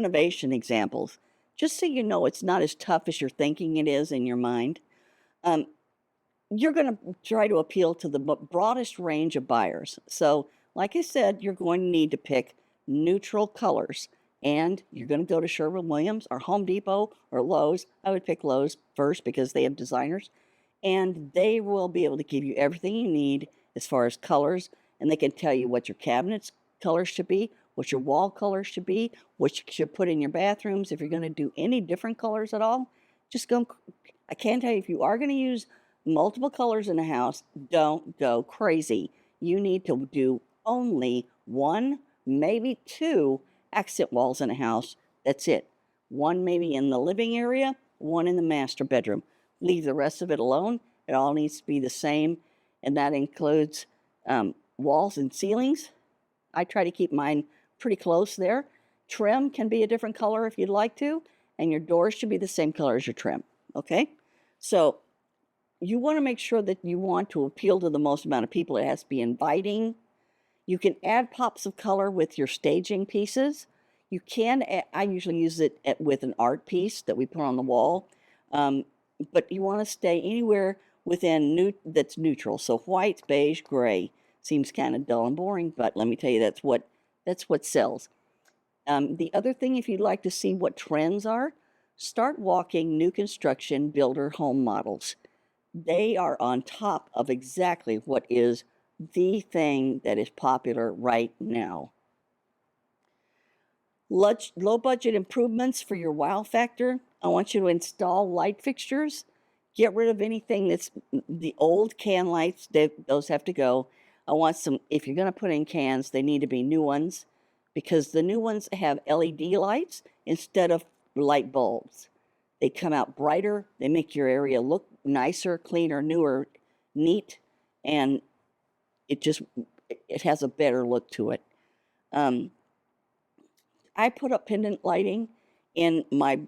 renovation examples. Just so you know, it's not as tough as you're thinking it is in your mind. Um, you're going to try to appeal to the broadest range of buyers. So, like I said, you're going to need to pick neutral colors. And you're going to go to Sherwin Williams or Home Depot or Lowe's. I would pick Lowe's first because they have designers. And they will be able to give you everything you need as far as colors. And they can tell you what your cabinets colors should be, what your wall colors should be, what you should put in your bathrooms. If you're going to do any different colors at all, just go. I can tell you, if you are going to use multiple colors in a house, don't go crazy. You need to do only one, maybe two accent walls in a house. That's it. One maybe in the living area, one in the master bedroom. Leave the rest of it alone. It all needs to be the same, and that includes walls and ceilings. I try to keep mine pretty close there. Trim can be a different color if you'd like to, and your doors should be the same color as your trim. Okay? So you want to make sure that you want to appeal to the most amount of people. It has to be inviting. You can add pops of color with your staging pieces. You can, I usually use it with an art piece that we put on the wall. But you want to stay anywhere within that's neutral. So white, beige, gray seems kind of dull and boring, but let me tell you, that's what sells. The other thing, if you'd like to see what trends are, start walking new construction builder home models. They are on top of exactly what is the thing that is popular right now. Low budget improvements for your wow factor. I want you to install light fixtures. Get rid of anything that's the old can lights. Those have to go. I want some, if you're going to put in cans, they need to be new ones because the new ones have LED lights instead of light bulbs. They come out brighter. They make your area look nicer, cleaner, newer, neat, and it has a better look to it. I put up pendant lighting in my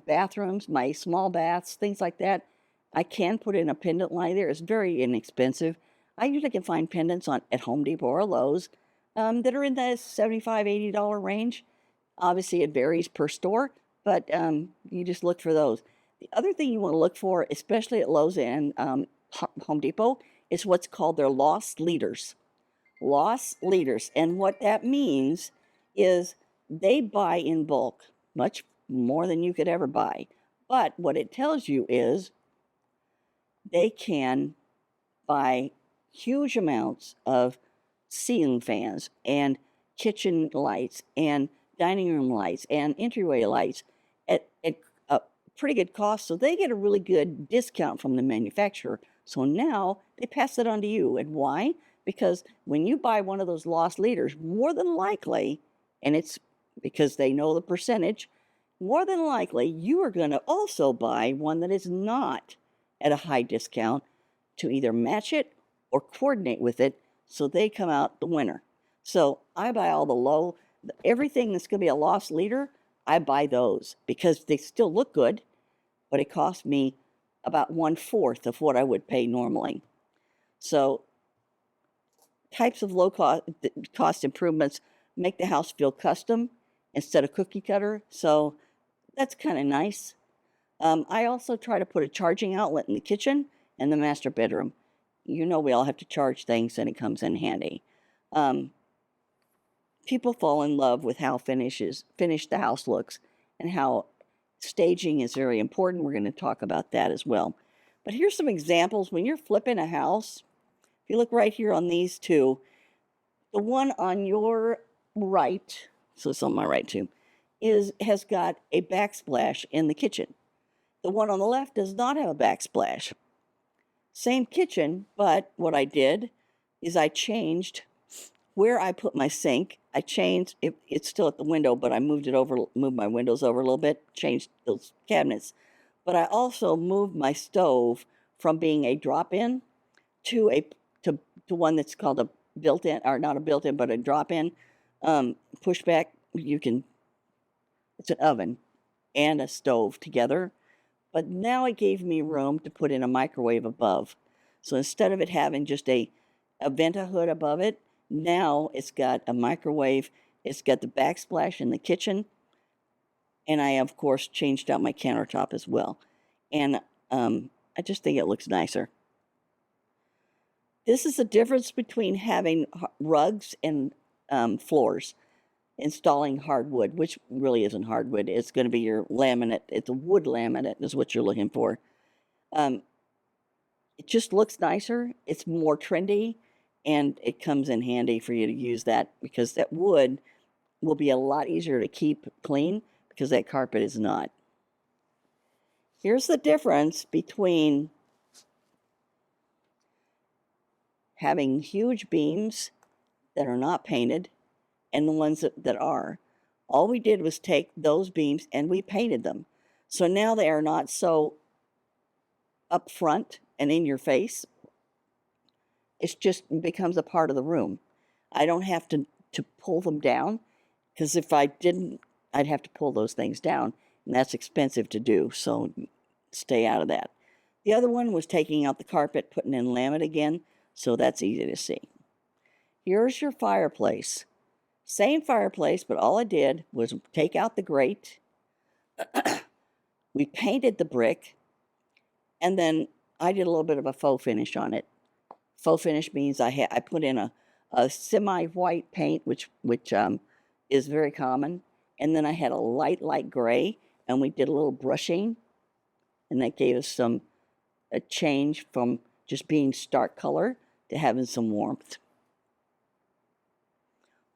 bathrooms, my small baths, things like that. I can put in a pendant light there. It's very inexpensive. I usually can find pendants at Home Depot or Lowe's that are in the $75, $80 range. Obviously, it varies per store, but you just look for those. The other thing you want to look for, especially at Lowe's and Home Depot, is what's called their loss leaders. Loss leaders. And what that means is they buy in bulk, much more than you could ever buy. But what it tells you is they can buy huge amounts of ceiling fans and kitchen lights and dining room lights and entryway lights at a pretty good cost. So they get a really good discount from the manufacturer. So now they pass it on to you. And why? Because when you buy one of those loss leaders, more than likely, and it's because they know the percentage, more than likely you are going to also buy one that is not at a high discount to either match it or coordinate with it so they come out the winner. So I buy all everything that's going to be a loss leader, I buy those because they still look good, but it costs me about 1/4 of what I would pay normally. So types of low cost improvements make the house feel custom instead of cookie cutter. So that's kind of nice. I also try to put a charging outlet in the kitchen and the master bedroom. You know we all have to charge things and it comes in handy. People fall in love with how finished the house looks and how staging is very important. We're going to talk about that as well. But here's some examples. When you're flipping a house, if you look right here on these two, the one on your right, so it's on my right too, has got a backsplash in the kitchen. The one on the left does not have a backsplash. Same kitchen, but what I did is I changed where I put my sink. I changed it's still at the window, but I moved my windows over a little bit, changed those cabinets. But I also moved my stove from being a drop-in to one that's called a built-in, or not a built-in, but a drop-in pushback. It's an oven and a stove together. But now it gave me room to put in a microwave above. So instead of it having just a venta hood above it, now it's got a microwave. It's got the backsplash in the kitchen. And I, of course, changed out my countertop as well. And I just think it looks nicer. This is the difference between having rugs and floors. Installing hardwood, which really isn't hardwood. It's going to be your laminate. It's a wood laminate is what you're looking for. Um, it just looks nicer. It's more trendy, and it comes in handy for you to use that because that wood will be a lot easier to keep clean because that carpet is not. Here's the difference between having huge beams that are not painted and the ones that are. All we did was take those beams and we painted them. So now they are not so up front and in your face. It just becomes a part of the room. I don't have to pull them down because if I didn't, I'd have to pull those things down, and that's expensive to do, so stay out of that. The other one was taking out the carpet, putting in laminate again, so that's easy to see. Here's your fireplace. Same fireplace, but all I did was take out the grate. We painted the brick, and then I did a little bit of a faux finish on it. Faux finish means I put in a semi-white paint, which is very common, and then I had a light gray, and we did a little brushing, and that gave us a change from just being stark color to having some warmth.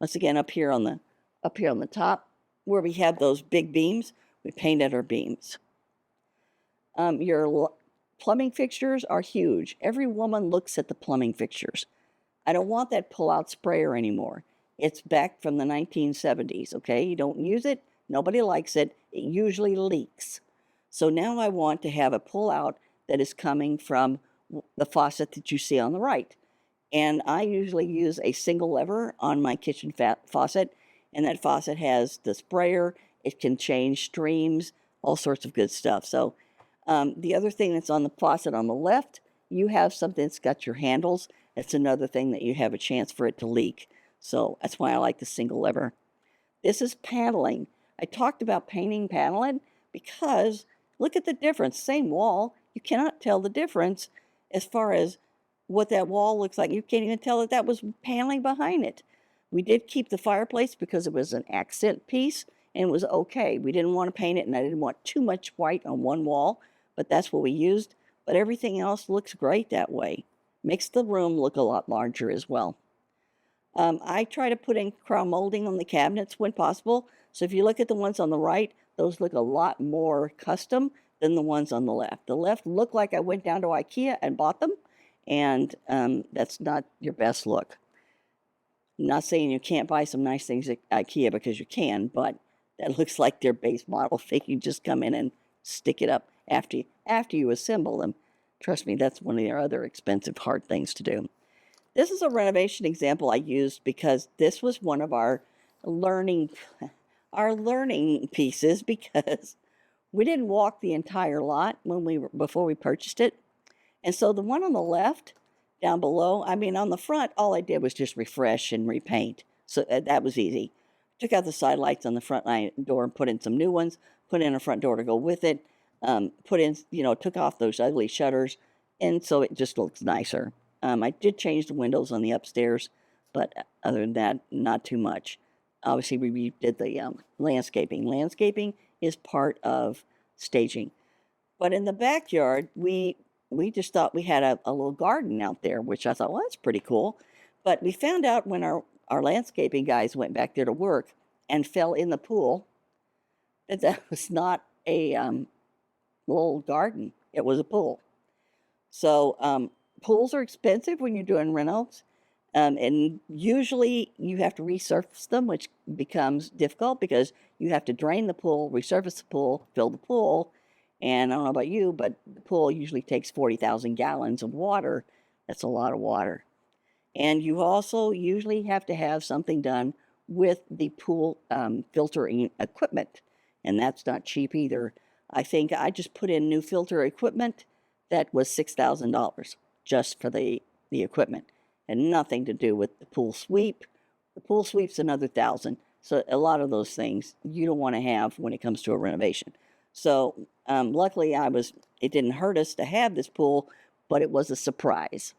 Once again, up here on the top, where we have those big beams, we painted our beams. Your plumbing fixtures are huge. Every woman looks at the plumbing fixtures. I don't want that pull-out sprayer anymore. It's back from the 1970s, okay? You don't use it. Nobody likes it. It usually leaks. So now I want to have a pull-out that is coming from the faucet that you see on the right. And I usually use a single lever on my kitchen faucet, and that faucet has the sprayer. It can change streams, all sorts of good stuff. So the other thing that's on the faucet on the left, you have something that's got your handles. That's another thing that you have a chance for it to leak. So that's why I like the single lever. This is paneling. I talked about painting paneling because look at the difference. Same wall. You cannot tell the difference as far as what that wall looks like. You can't even tell that was paneling behind it. We did keep the fireplace because it was an accent piece and it was okay. We didn't want to paint it and I didn't want too much white on one wall, but that's what we used. But everything else looks great that way. Makes the room look a lot larger as well. I try to put in crown molding on the cabinets when possible. So if you look at the ones on the right, those look a lot more custom than the ones on the left. The left look like I went down to IKEA and bought them, and that's not your best look. I'm not saying you can't buy some nice things at IKEA because you can, but that looks like their base model thing. You just come in and stick it up after you assemble them. Trust me, that's one of their other expensive, hard things to do. This is a renovation example I used because this was one of our learning pieces because we didn't walk the entire lot before we purchased it. And so the one on the left down below, I mean on the front, all I did was just refresh and repaint. So that was easy. Took out the side lights on the front door and put in some new ones, put in a front door to go with it, took off those ugly shutters, and so it just looks nicer. I did change the windows on the upstairs, but other than that, not too much. Obviously, we did the landscaping. Landscaping is part of staging. But in the backyard, we just thought we had a little garden out there, which I thought, well, that's pretty cool. But we found out when our landscaping guys went back there to work and fell in the pool that was not a little garden. It was a pool. So pools are expensive when you're doing renos. And usually you have to resurface them, which becomes difficult because you have to drain the pool, resurface the pool, fill the pool. And I don't know about you, but the pool usually takes 40,000 gallons of water. That's a lot of water. And you also usually have to have something done with the pool filtering equipment. And that's not cheap either. I think I just put in new filter equipment that was $6,000 just for the equipment. And nothing to do with the pool sweep. The pool sweep's another $1,000. So a lot of those things you don't want to have when it comes to a renovation. So luckily, it didn't hurt us to have this pool, but it was a surprise.